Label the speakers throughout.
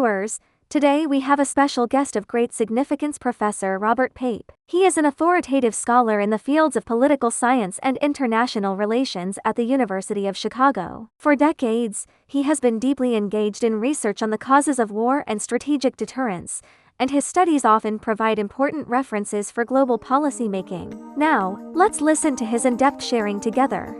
Speaker 1: viewers, today we have a special guest of great significance, Professor Robert Pape. He is an authoritative scholar in the fields of political science and international relations at the University of Chicago. For decades, he has been deeply engaged in research on the causes of war and strategic deterrence, and his studies often provide important references for global policymaking. Now, let's listen to his in-depth sharing together.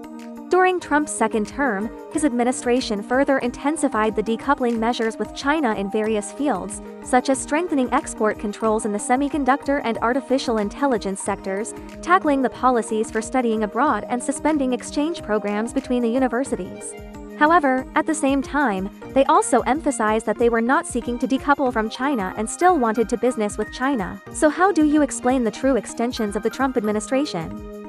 Speaker 1: During Trump's second term, his administration further intensified the decoupling measures with China in various fields, such as strengthening export controls in the semiconductor and artificial intelligence sectors, tackling the policies for studying abroad, and suspending exchange programs between the universities. However, at the same time, they also emphasized that they were not seeking to decouple from China and still wanted to business with China. So how do you explain the true extensions of the Trump administration?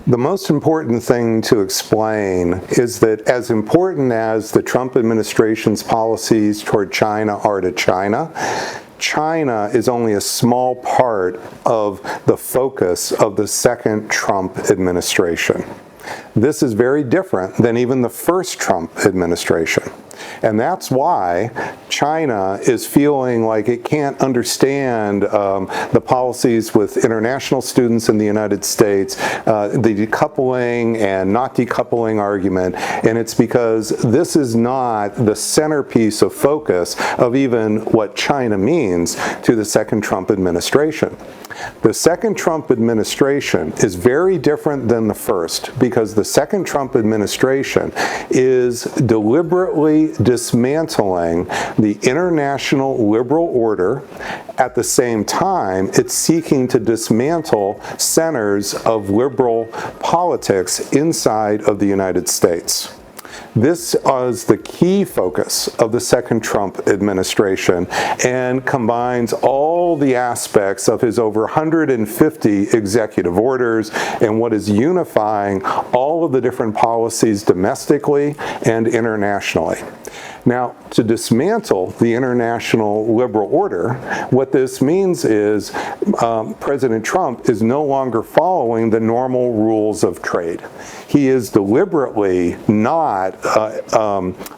Speaker 2: The most important thing to explain is that as important as the Trump administration's policies toward China are to China, China is only a small part of the focus of the second Trump administration. This is very different than even the first Trump administration. And that's why China is feeling like it can't understand the policies with international students in the United States, the decoupling and not decoupling argument, and it's because this is not the centerpiece of focus of even what China means to the second Trump administration. The second Trump administration is very different than the first because the second Trump administration is deliberately dismantling the international liberal order. At the same time, it's seeking to dismantle centers of liberal politics inside of the United States. This is the key focus of the second Trump administration and combines all the aspects of his over 150 executive orders and what is unifying all of the different policies domestically and internationally. Now, to dismantle the international liberal order, what this means is President Trump is no longer following the normal rules of trade. He is deliberately not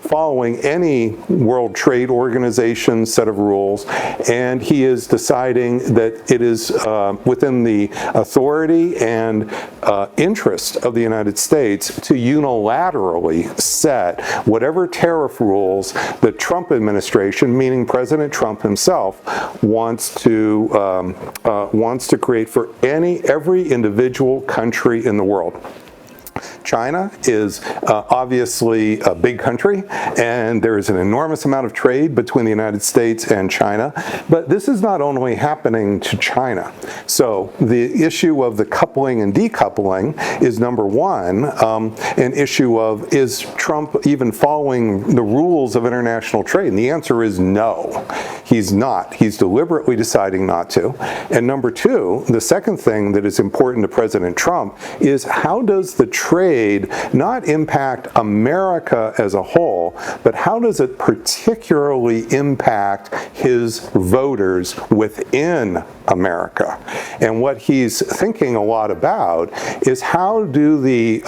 Speaker 2: following any World Trade Organization set of rules, and he is deciding that it is within the authority and interest of the United States to unilaterally set whatever tariff rules the Trump administration, meaning President Trump himself, wants to create for every individual country in the world. China is obviously a big country, and there is an enormous amount of trade between the United States and China, but this is not only happening to China. So the issue of the coupling and decoupling is, number one, an issue of, is Trump even following the rules of international trade? And the answer is no, he's not. He's deliberately deciding not to. And number two, the second thing that is important to President Trump is, how does the trade not impact America as a whole, but how does it particularly impact his voters within America? And what he's thinking a lot about is, how do the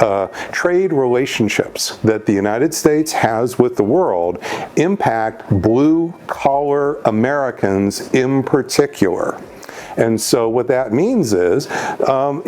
Speaker 2: trade relationships that the United States has with the world impact blue-collar Americans in particular? And so what that means is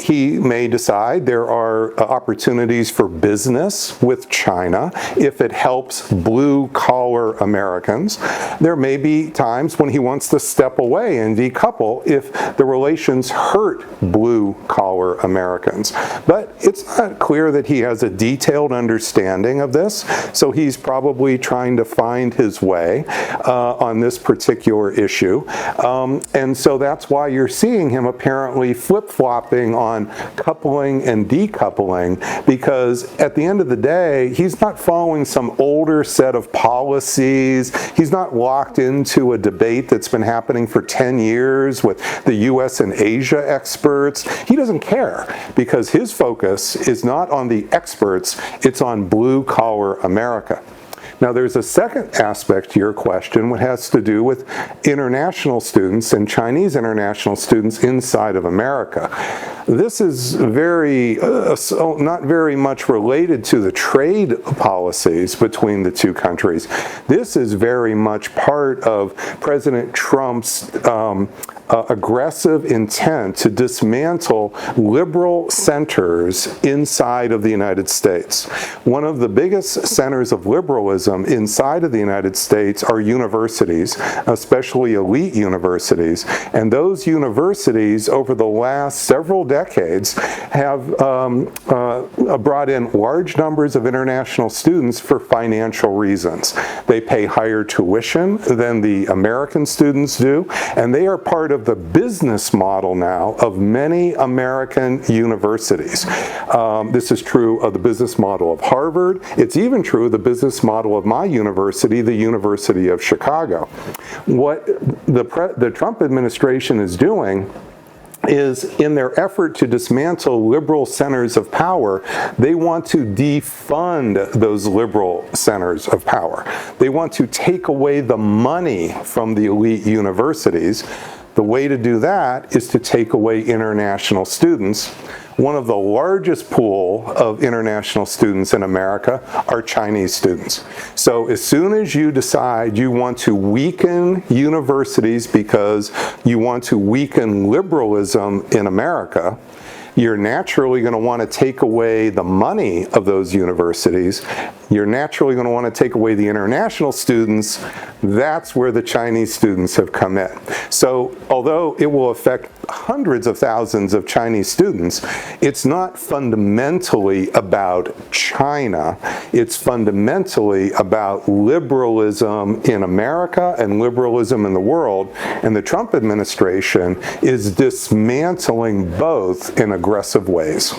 Speaker 2: he may decide there are opportunities for business with China if it helps blue-collar Americans. There may be times when he wants to step away and decouple if the relations hurt blue-collar Americans. But it's not clear that he has a detailed understanding of this, so he's probably trying to find his way on this particular issue. And so that's why you're seeing him apparently flip-flopping on coupling and decoupling, because at the end of the day, he's not following some older set of policies. He's not locked into a debate that's been happening for 10 years with the US and Asia experts. He doesn't care, because his focus is not on the experts, it's on blue-collar America. Now, there's a second aspect to your question, which has to do with international students and Chinese international students inside of America. This is not very much related to the trade policies between the two countries. This is very much part of President Trump's aggressive intent to dismantle liberal centers inside of the United States. One of the biggest centers of liberalism inside of the United States are universities, especially elite universities. And those universities, over the last several decades, have brought in large numbers of international students for financial reasons. They pay higher tuition than the American students do, and they are part of the business model now of many American universities. This is true of the business model of Harvard. It's even true of the business model of my university, the University of Chicago. What the Trump administration is doing is, in their effort to dismantle liberal centers of power, they want to defund those liberal centers of power. They want to take away the money from the elite universities. The way to do that is to take away international students. One of the largest pool of international students in America are Chinese students. So as soon as you decide you want to weaken universities because you want to weaken liberalism in America, you're naturally going to want to take away the money of those universities. You're naturally going to want to take away the international students. That's where the Chinese students have come in. So although it will affect hundreds of thousands of Chinese students, it's not fundamentally about China. It's fundamentally about liberalism in America and liberalism in the world. And the Trump administration is dismantling both in aggressive ways.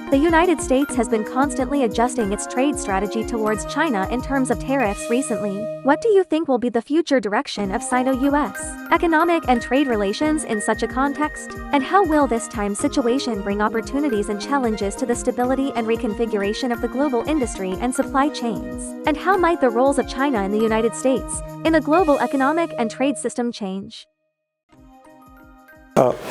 Speaker 1: The United States has been constantly adjusting its trade strategy towards China in terms of tariffs recently. What do you think will be the future direction of Sino-US economic and trade relations in such a context? And how will this time situation bring opportunities and challenges to the stability and reconfiguration of the global industry and supply chains? And how might the roles of China and the United States in the global economic and trade system change?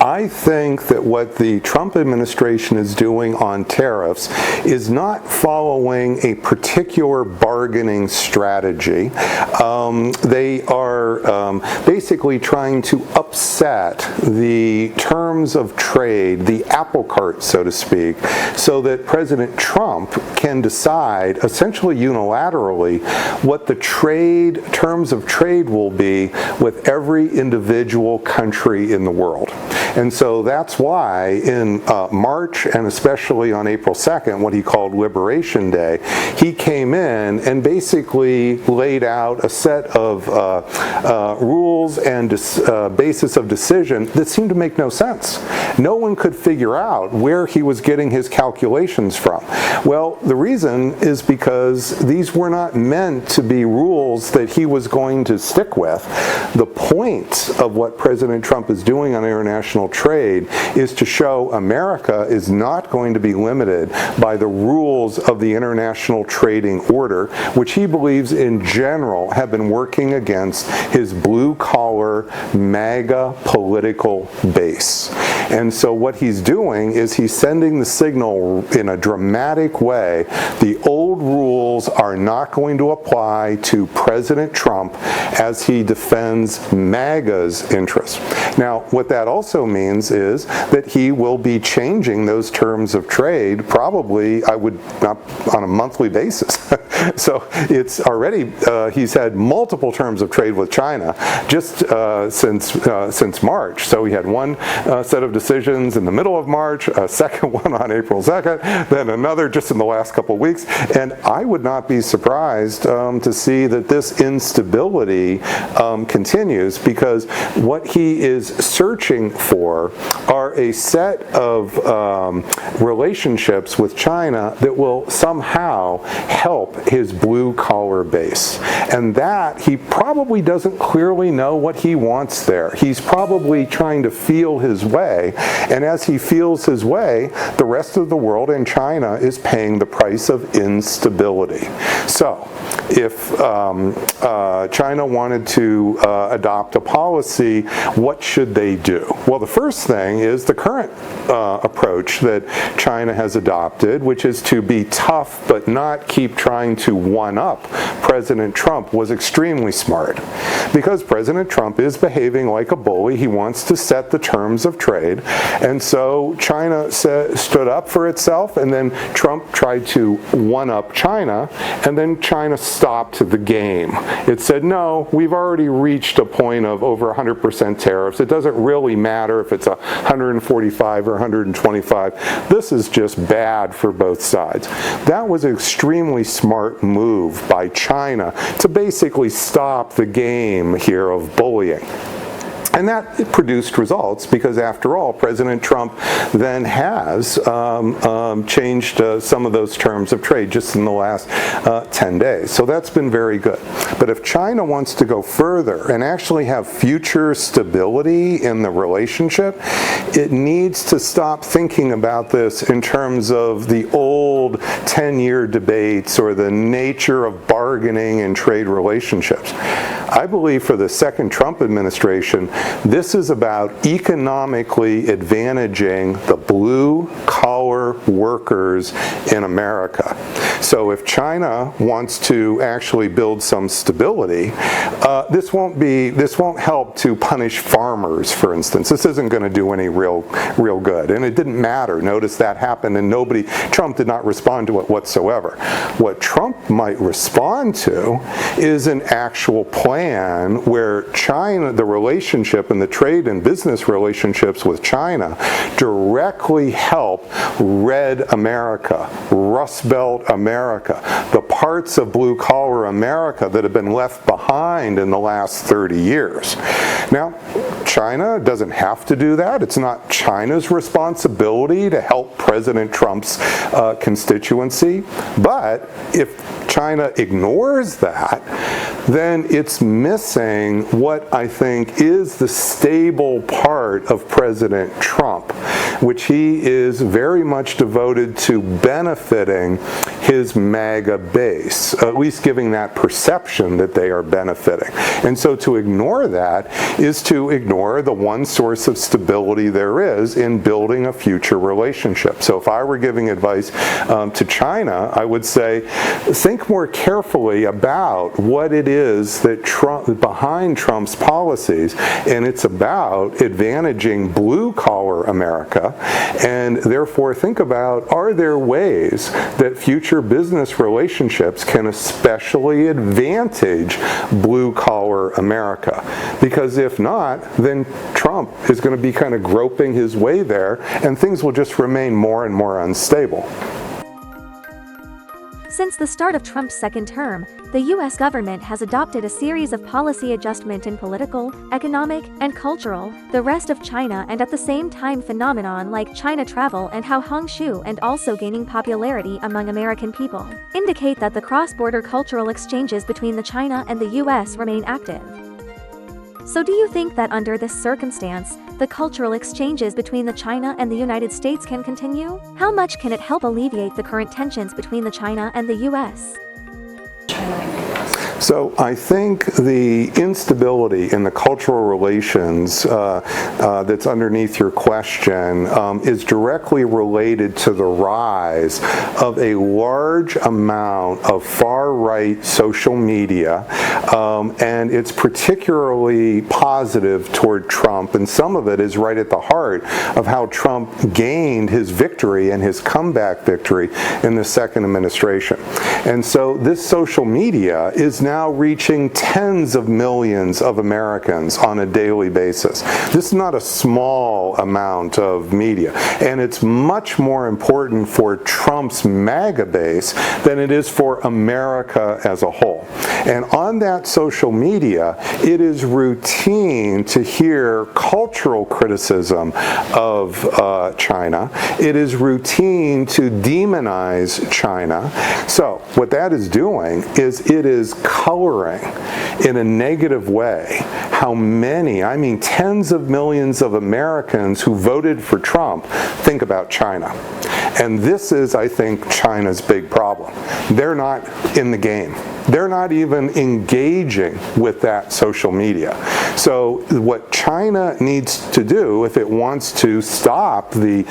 Speaker 2: I think that what the Trump administration is doing on tariffs is not following a particular bargaining strategy. They are basically trying to upset the terms of trade, the apple cart, so to speak, so that President Trump can decide, essentially unilaterally, what the terms of trade will be with every individual country in the world. And so that's why in March, and especially on April 2nd, what he called Liberation Day, he came in and basically laid out a set of rules and basis of decision that seemed to make no sense. No one could figure out where he was getting his calculations from. Well, the reason is because these were not meant to be rules that he was going to stick with. The point of what President Trump is doing on international trade is to show America is not going to be limited by the rules of the international trading order, which he believes in general have been working against his blue-collar MAGA political base. And so what he's doing is he's sending the signal in a dramatic way. The old rules are not going to apply to President Trump as he defends MAGA's interests. Now, what that also means is that he will be changing those terms of trade, probably, on a monthly basis. So it's already, he's had multiple terms of trade with China just since March. So he had one set of decisions in the middle of March, a second one on April 2nd, then another just in the last couple of weeks. And I would not be surprised to see that this instability continues, because what he is searching for are are a set of relationships with China that will somehow help his blue-collar base. And that, he probably doesn't clearly know what he wants there. He's probably trying to feel his way, and as he feels his way, the rest of the world and China is paying the price of instability. So, if China wanted to adopt a policy, what should they do? Well, the first thing is the current approach that China has adopted, which is to be tough but not keep trying to one-up President Trump, was extremely smart. Because President Trump is behaving like a bully, he wants to set the terms of trade, and so China stood up for itself, and then Trump tried to one-up China, and then China stopped the game. It said, no, we've already reached a point of over 100% tariffs. It doesn't really matter if it's 145 or 125. This is just bad for both sides. That was an extremely smart move by China to basically stop the game here of bullying. And that produced results because, after all, President Trump then has changed some of those terms of trade just in the last 10 days. So that's been very good. But if China wants to go further and actually have future stability in the relationship, it needs to stop thinking about this in terms of the old 10-year debates or the nature of bargaining in trade relationships. I believe for the second Trump administration, this is about economically advantaging the blue-collar workers in America. So if China wants to actually build some stability, this won't help to punish farmers, for instance. This isn't going to do any real good. And it didn't matter. Notice that happened, and Trump did not respond to it whatsoever. What Trump might respond to is an actual plan where China, the relationship and the trade and business relationships with China directly help Red America, Rust Belt America, the parts of blue-collar America that have been left behind in the last 30 years. Now, China doesn't have to do that. It's not China's responsibility to help President Trump's constituency. But if China ignores that, then it's missing what I think is the stable part of President Trump, which he is very much devoted to benefiting his MAGA base, at least giving that perception that they are benefiting. And so to ignore that is to ignore the one source of stability there is in building a future relationship. So if I were giving advice to China, I would say, think more carefully about what it is that behind Trump's policies, and it's about advantaging blue-collar America, and therefore think about, are there ways that future business relationships can especially advantage blue-collar America? Because if not, then Trump is going to be kind of groping his way there, and things will just remain more and more unstable.
Speaker 1: Since the start of Trump's second term, the U.S. government has adopted a series of policy adjustment in political, economic, and cultural, the rest of China, and at the same time phenomenon like China travel and how Hongshu and also gaining popularity among American people indicate that the cross-border cultural exchanges between the China and the U.S. remain active. So do you think that under this circumstance, the cultural exchanges between the China and the United States can continue? How much can it help alleviate the current tensions between the China and the U.S.?
Speaker 2: So I think the instability in the cultural relations that's underneath your question is directly related to the rise of a large amount of far-right social media, and it's particularly positive toward Trump, and some of it is right at the heart of how Trump gained his victory and his comeback victory in the second administration. And so this social media is now reaching tens of millions of Americans on a daily basis. This is not a small amount of media, and it's much more important for Trump's MAGA base than it is for America as a whole. And on that social media, it is routine to hear cultural criticism of China. It is routine to demonize China. So what that is doing is it is coloring in a negative way how many, I mean tens of millions of Americans who voted for Trump think about China. And this is, I think, China's big problem. They're not in the game. They're not even engaging with that social media. So what China needs to do if it wants to stop the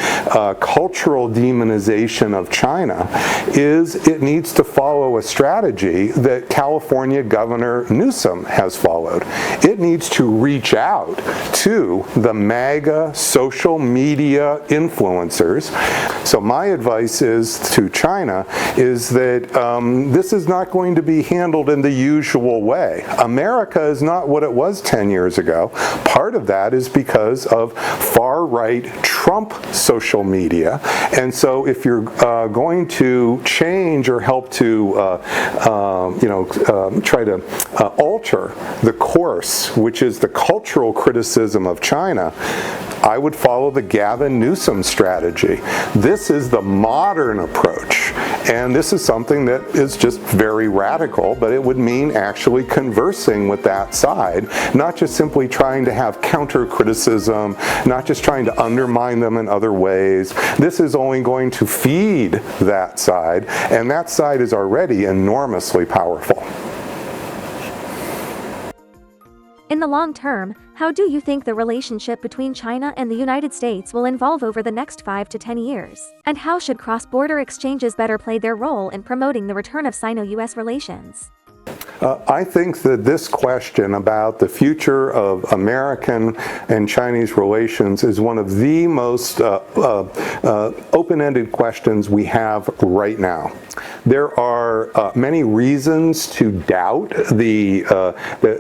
Speaker 2: cultural demonization of China is it needs to follow a strategy that California Governor Newsom has followed. It needs to reach out to the MAGA social media influencers. So my advice is to China is that this is not going to be handled in the usual way. America is not what it was 10 years ago. Part of that is because of far-right Trump social media. And so if you're going to change or help to try to alter the course, which is the cultural criticism of China, I would follow the Gavin Newsom strategy. This is the modern approach, and this is something that is just very radical, but it would mean actually conversing with that side, not just simply trying to have counter-criticism, not just trying to undermine them in other ways. This is only going to feed that side, and that side is already enormously powerful.
Speaker 1: In the long term, how do you think the relationship between China and the United States will evolve over the next 5 to 10 years? And how should cross-border exchanges better play their role in promoting the return of Sino-US relations?
Speaker 2: I think that this question about the future of American and Chinese relations is one of the most open-ended questions we have right now. There are many reasons to doubt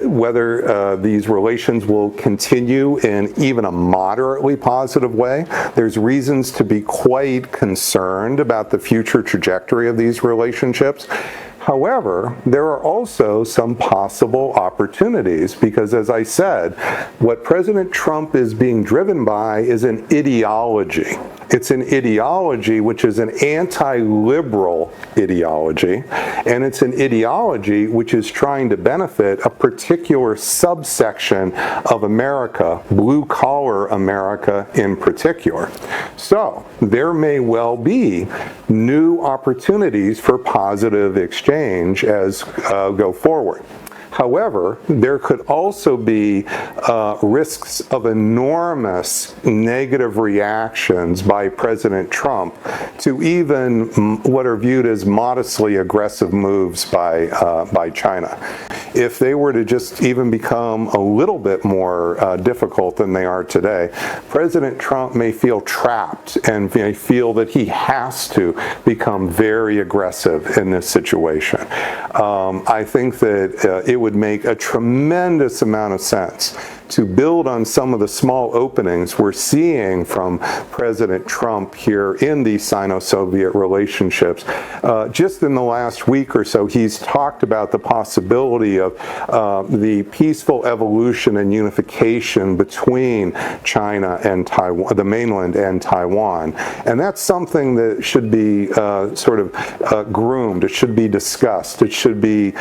Speaker 2: whether these relations will continue in even a moderately positive way. There's reasons to be quite concerned about the future trajectory of these relationships. However, there are also some possible opportunities because, as I said, what President Trump is being driven by is an ideology. It's an ideology which is an anti-liberal ideology, and it's an ideology which is trying to benefit a particular subsection of America, blue-collar America in particular. So there may well be new opportunities for positive exchange as go forward. However, there could also be risks of enormous negative reactions by President Trump to even what are viewed as modestly aggressive moves by China. If they were to just even become a little bit more difficult than they are today, President Trump may feel trapped and may feel that he has to become very aggressive in this situation. I think that it would make a tremendous amount of sense to build on some of the small openings we're seeing from President Trump here in these Sino-Soviet relationships. Just in the last week or so, he's talked about the possibility of the peaceful evolution and unification between China and Taiwan, the mainland and Taiwan. And that's something that should be groomed. It should be discussed. It should be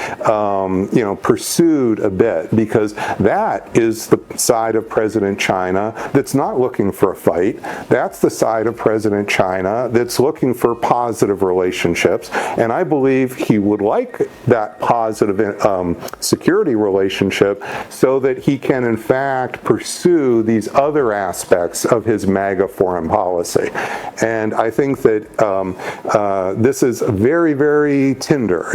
Speaker 2: pursued a bit, because that is the side of President China that's not looking for a fight. That's the side of President China that's looking for positive relationships. And I believe he would like that positive security relationship so that he can in fact pursue these other aspects of his MAGA foreign policy. And I think that this is very, very tender.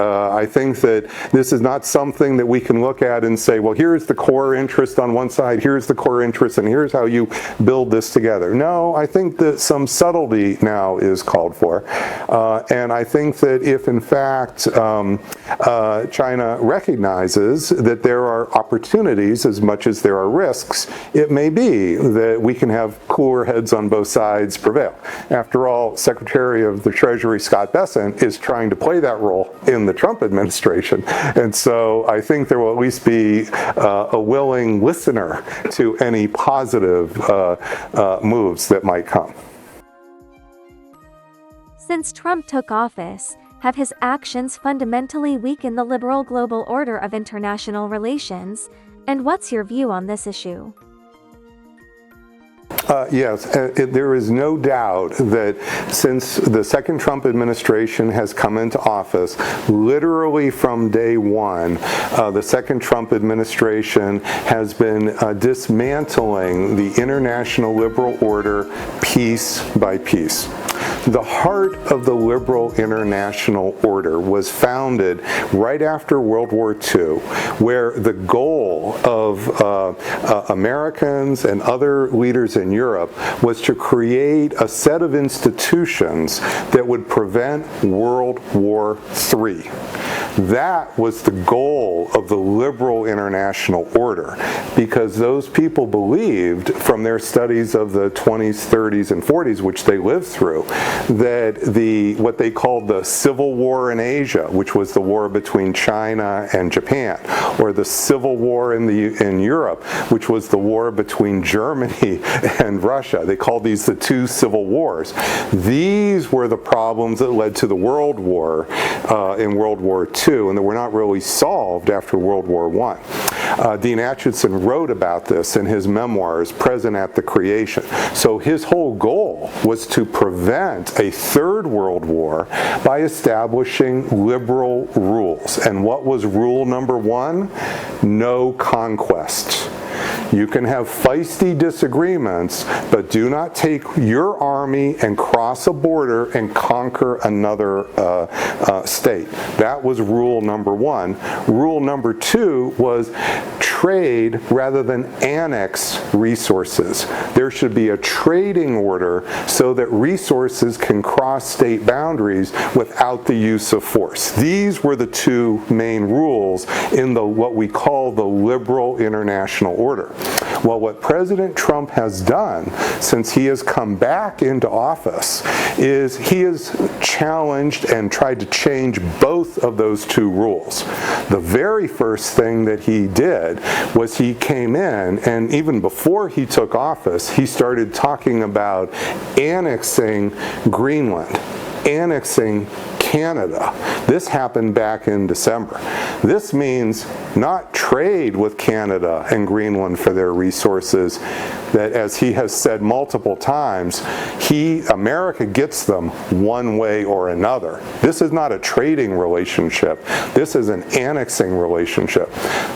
Speaker 2: I think that this is not something that we can look at and say, well, here's the core interest on one side, here's the core interest, and here's how you build this together. No, I think that some subtlety now is called for. And I think that if, in fact, China recognizes that there are opportunities as much as there are risks, it may be that we can have cooler heads on both sides prevail. After all, Secretary of the Treasury Scott Bessent is trying to play that role in the Trump administration. And so I think there will at least be a willing listener to any positive moves that might come.
Speaker 1: Since Trump took office, have his actions fundamentally weakened the liberal global order of international relations? And what's your view on this issue?
Speaker 2: Yes, there is no doubt that since the second Trump administration has come into office, literally from day one, the second Trump administration has been dismantling the international liberal order piece by piece. The heart of the liberal international order was founded right after World War II, where the goal of Americans and other leaders in Europe was to create a set of institutions that would prevent World War III. That was the goal of the liberal international order, because those people believed from their studies of the 20s, 30s, and 40s, which they lived through, that what they called the Civil War in Asia, which was the war between China and Japan, or the Civil War in Europe, which was the war between Germany and Russia. They called these the two civil wars. These were the problems that led to the World War in World War II, and that were not really solved after World War I. Dean Acheson wrote about this in his memoirs, Present at the Creation. So his whole goal was to prevent a third world war by establishing liberal rules. And what was rule number one? No conquest. You can have feisty disagreements, but do not take your army and cross a border and conquer another state. That was rule number one. Rule number two was trade rather than annex resources. There should be a trading order so that resources can cross state boundaries without the use of force. These were the two main rules in what we call the liberal international order. Well, what President Trump has done since he has come back into office is he has challenged and tried to change both of those two rules. The very first thing that he did was he came in, and even before he took office, he started talking about annexing Greenland, annexing Canada. This happened back in December. This means not trade with Canada and Greenland for their resources, that, as he has said multiple times, America gets them one way or another. This is not a trading relationship. This is an annexing relationship.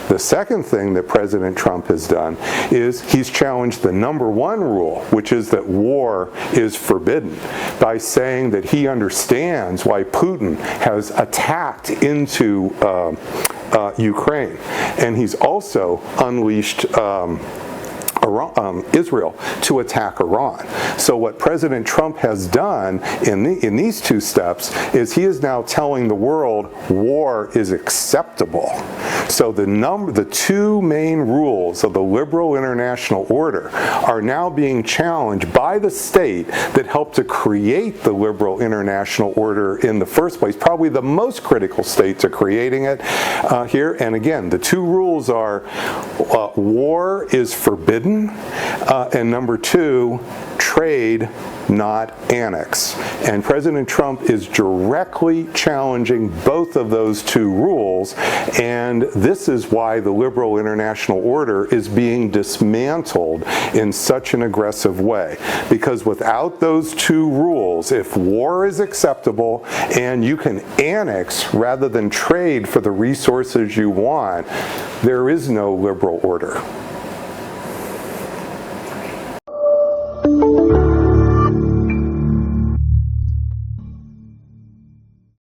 Speaker 2: The second thing that President Trump has done is he's challenged the number one rule, which is that war is forbidden, by saying that he understands why Putin has attacked into Ukraine, and he's also unleashed Israel to attack Iran. So what President Trump has done in these two steps is he is now telling the world war is acceptable. So the two main rules of the liberal international order are now being challenged by the state that helped to create the liberal international order in the first place, probably the most critical state to creating it here. And again, the two rules are war is forbidden, and number two, trade, not annex. And President Trump is directly challenging both of those two rules, and this is why the liberal international order is being dismantled in such an aggressive way. Because without those two rules, if war is acceptable and you can annex rather than trade for the resources you want, there is no liberal order.